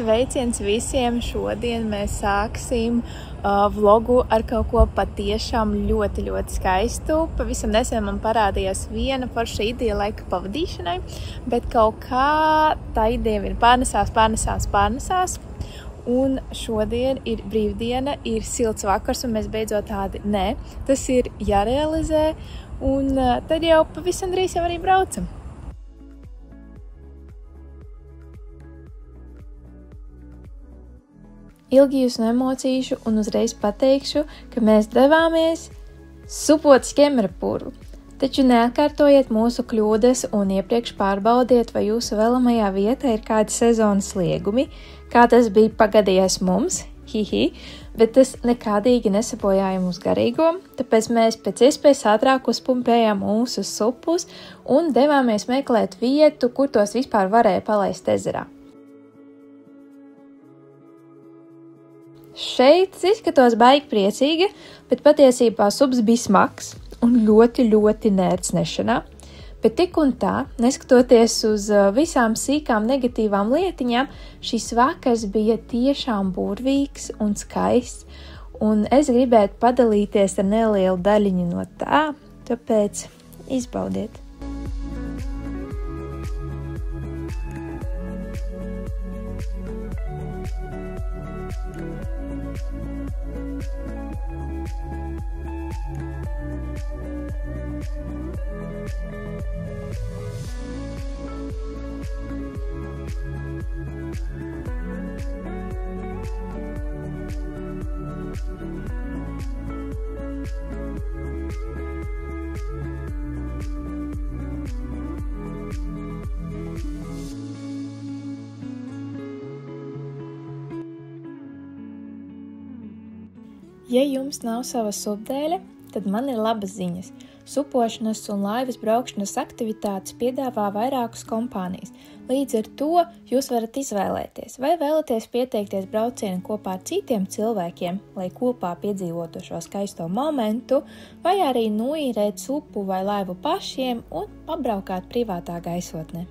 sveiciens visiem! Šodien mēs sāksim vlogu ar kaut ko patiešām ļoti, ļoti skaistu. Pavisam nesen man parādījās viena forša ideja laika pavadīšanai, bet kaut kā tā ideja ir pārnesās. Un šodien ir brīvdiena, ir silts vakars, un mēs beidzot tādi, nē, tas ir jārealizē, un tad jau pavisam drīz jau arī braucam. Ilgi jūs nemocīšu un uzreiz pateikšu, ka mēs devāmies supot Skemmerpurvu. Taču neatkārtojiet mūsu kļūdas un iepriekš pārbaudiet, vai jūsu vēlamajā vietā ir kādi sezonas liegumi, kā tas bija pagadījies mums, bet tas nekādīgi nesabojāja mūsu garīgo, tāpēc mēs pēc iespējas ātrāk uzpumpējām mūsu supus un devāmies meklēt vietu, kur tos vispār varēja palaist ezerā. Šeit es izskatos baigi priecīga, bet patiesībā sups bija smags un ļoti, ļoti nērts nešanā. Bet tik un tā, neskatoties uz visām sīkām negatīvām lietiņām, šis vakars bija tiešām burvīgs un skaists, un es gribētu padalīties ar nelielu daļiņu no tā, tāpēc izbaudiet! Ja jums nav sava supdēļa, tad man ir labas ziņas. Supošanas un laivas braukšanas aktivitātes piedāvā vairākas kompānijas. Līdz ar to jūs varat izvēlēties, vai vēlaties pieteikties braucienu kopā ar citiem cilvēkiem, lai kopā piedzīvotu šo skaisto momentu, vai arī noīrēt supu vai laivu pašiem un pabraukāt privātā gaisotnē.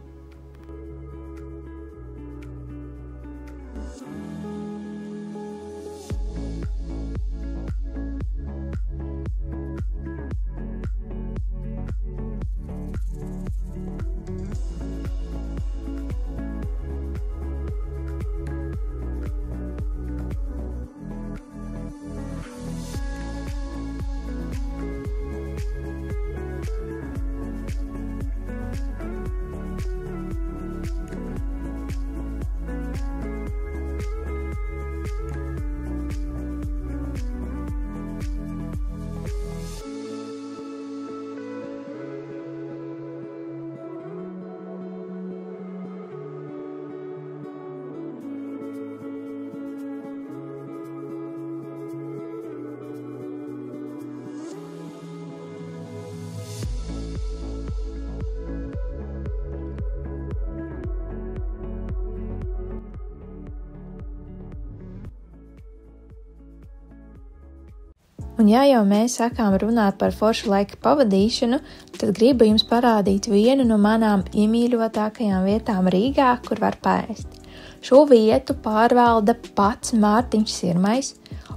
Un ja jau mēs sākām runāt par foršu laika pavadīšanu, tad gribu jums parādīt vienu no manām iemīļotākajām vietām Rīgā, kur var paēst. Šo vietu pārvalda pats Mārtiņš Sirmais,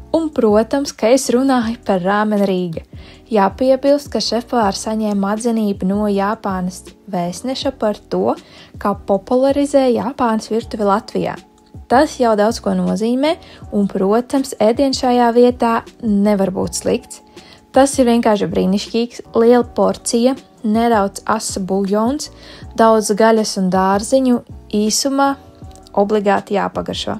un, protams, ka es runāju par Ramen Rīga. Jāpiebilst, ka šefpavārs saņēma atzinību no Japānas vēstneša par to, kā popularizē Japānas virtuvi Latvijā. Tas jau daudz ko nozīmē, un, protams, ēdiens šajā vietā nevar būt slikts. Tas ir vienkārši brīnišķīgs, liela porcija, nedaudz asa buļļons, daudz gaļas un dārziņu, īsumā obligāti jāpagaršo.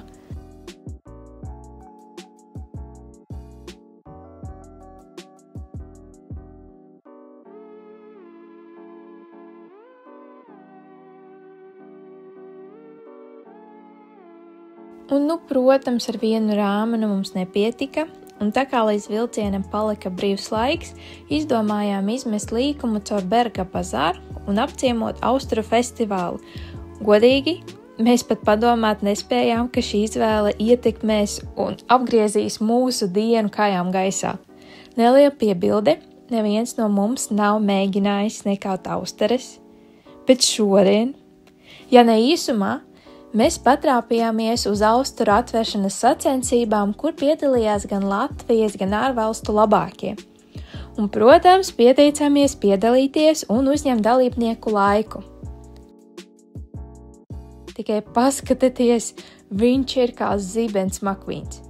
Un, protams, ar vienu rāmenu mums nepietika, un tā kā līdz vilcienam palika brīvs laiks, izdomājām izmest līkumu caur Berga bazāru un apciemot Austru festivālu. Godīgi, mēs pat padomāt nespējām, ka šī izvēle ietekmēs un apgriezīs mūsu dienu kājām gaisā. Neliela piebilde, neviens no mums nav mēģinājis nekaut austeres, bet šodien, ja ne īsumā, Mēs patrāpījāmies uz austeru atvēršanas sacensībām, kur piedalījās gan Latvijas, gan ārvalstu labākie. Un, protams, pieteicāmies piedalīties un uzņemt dalībnieku laiku. Tikai paskatieties, viņš ir kā zibens makvīns.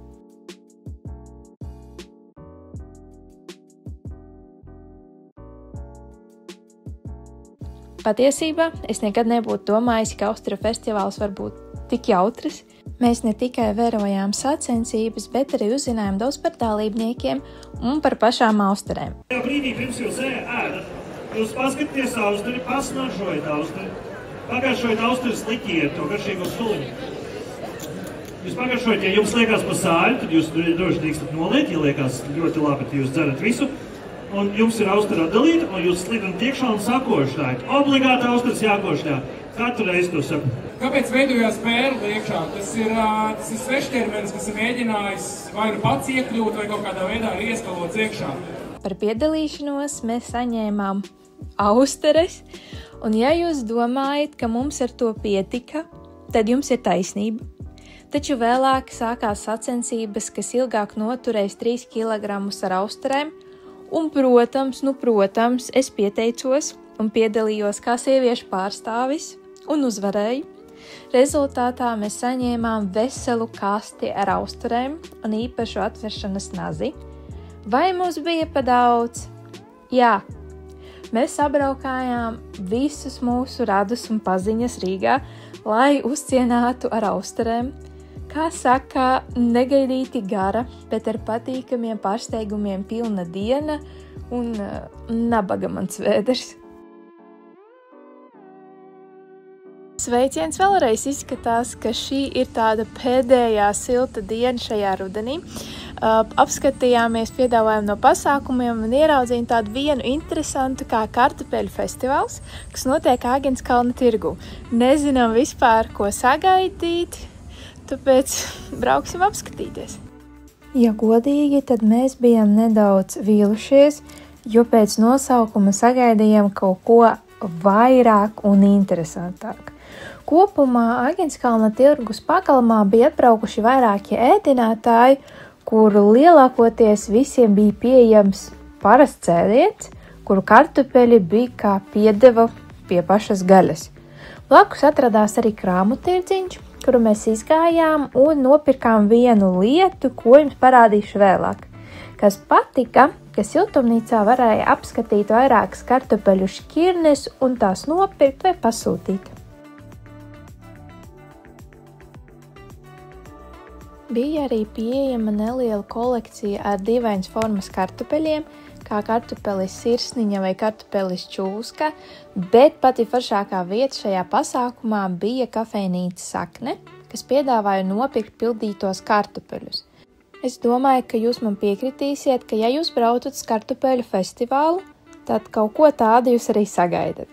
Patiesībā es nekad nebūtu domājis, ka austeru festivāls var būt tik jautrs. Mēs ne tikai vērojām sacensības, bet arī uzzinājām daudz par dalībniekiem un par pašām austerēm. Tajā brīdī, pirms jūs ēdat, jūs paskatieties austeri, pasmaržojat austeri, pagaršojat austeru sliķi to garšīgo suliņu. Jūs pagaršojat, ja jums liekas pa sāļu, tad jūs droši drīkstat noliet, ja liekas ļoti labi, tad jūs dzerat visu. Un jums ir austera atdalīta, un jūs slidat iekšā un sakošļājat. Obligāti austeras jākošļā. Katru reizi to saku. Kāpēc veidojās pērle iekšā? Tas ir svešķermenis, kas ir mēģinājis vai nu pats iekļūt, vai kaut kādā veidā ir ieskalots iekšā. Par piedalīšanos mēs saņēmām austeres, un ja jūs domājat, ka mums ar to pietika, tad jums ir taisnība. Taču vēlāk sākās sacensības, kas ilgāk noturēs 3 kilogramus ar austerēm, un, protams, es pieteicos un piedalījos kā sieviešu pārstāvis un uzvarēju. Rezultātā mēs saņēmām veselu kasti ar austerēm un īpašu atveršanas nazi. Vai mums bija pa daudz? Jā. Mēs sabraukājām visus mūsu radus un paziņas Rīgā, lai uzcienātu ar austerēm. Kā saka, negaidīti gara, bet ar patīkamiem pārsteigumiem pilna diena un nabaga mans vēders. Sveiciens vēlreiz, izskatās, ka šī ir tāda pēdējā silta diena šajā rudenī. Apskatījāmies piedāvājumu no pasākumiem un ieraudzījām tādu vienu interesantu kā kartupeļu festivāls, kas notiek Āgenskalna tirgū. Nezinām vispār, ko sagaidīt, tāpēc brauksim apskatīties. Ja godīgi, tad mēs bijām nedaudz vīlušies, jo pēc nosaukuma sagaidījām kaut ko vairāk un interesantāk. Kopumā Āgenskalna tirgus pagalmā bija atbraukuši vairākie ēdinātāji, kuru lielākoties visiem bija pieejams parasts ēdiens, kuru kartupeļi bija kā piedeva pie pašas gaļas. Blakus atradās arī krāmu tirdziņš, kuru mēs izgājām un nopirkām vienu lietu, ko jums parādīšu vēlāk. Kas patika, ka siltumnīcā varēja apskatīt vairākas kartupeļu šķirnes un tās nopirkt vai pasūtīt. Bija arī pieejama neliela kolekcija ar dīvainas formas kartupeļiem, kā kartupelis sirsniņa vai kartupelis čūska, bet pati foršākā vieta šajā pasākumā bija kafejnīca Sakne, kas piedāvāja nopirkt pildītos kartupeļus. Es domāju, ka jūs man piekritīsiet, ka ja jūs braucat uz kartupeļu festivālu, tad kaut ko tādu jūs arī sagaidat.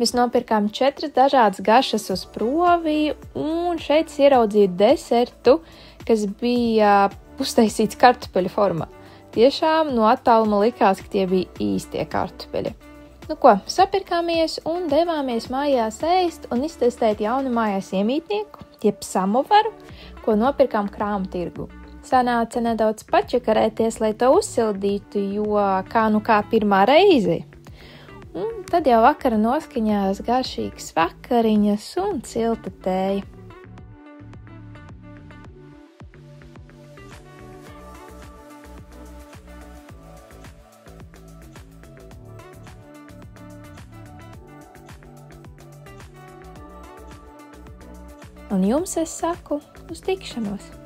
Mēs nopirkām 4 dažādas garšas uz proviju, un šeit ieraudzīju desertu, kas bija uztaisīts kartupeļu formā. Tiešām no attāluma likās, ka tie bija īstie kartupeļi. Nu ko, sapirkāmies un devāmies mājās ēst un iztestēt jaunu mājās iemītnieku, jeb samovaru, ko nopirkām krāmu tirgu. Sanāca nedaudz pačakarēties, lai to uzsildītu, jo kā pirmā reize. Un tad jau vakara noskaņās garšīgas vakariņas un silta tēja. Un jums es saku uz tikšanos!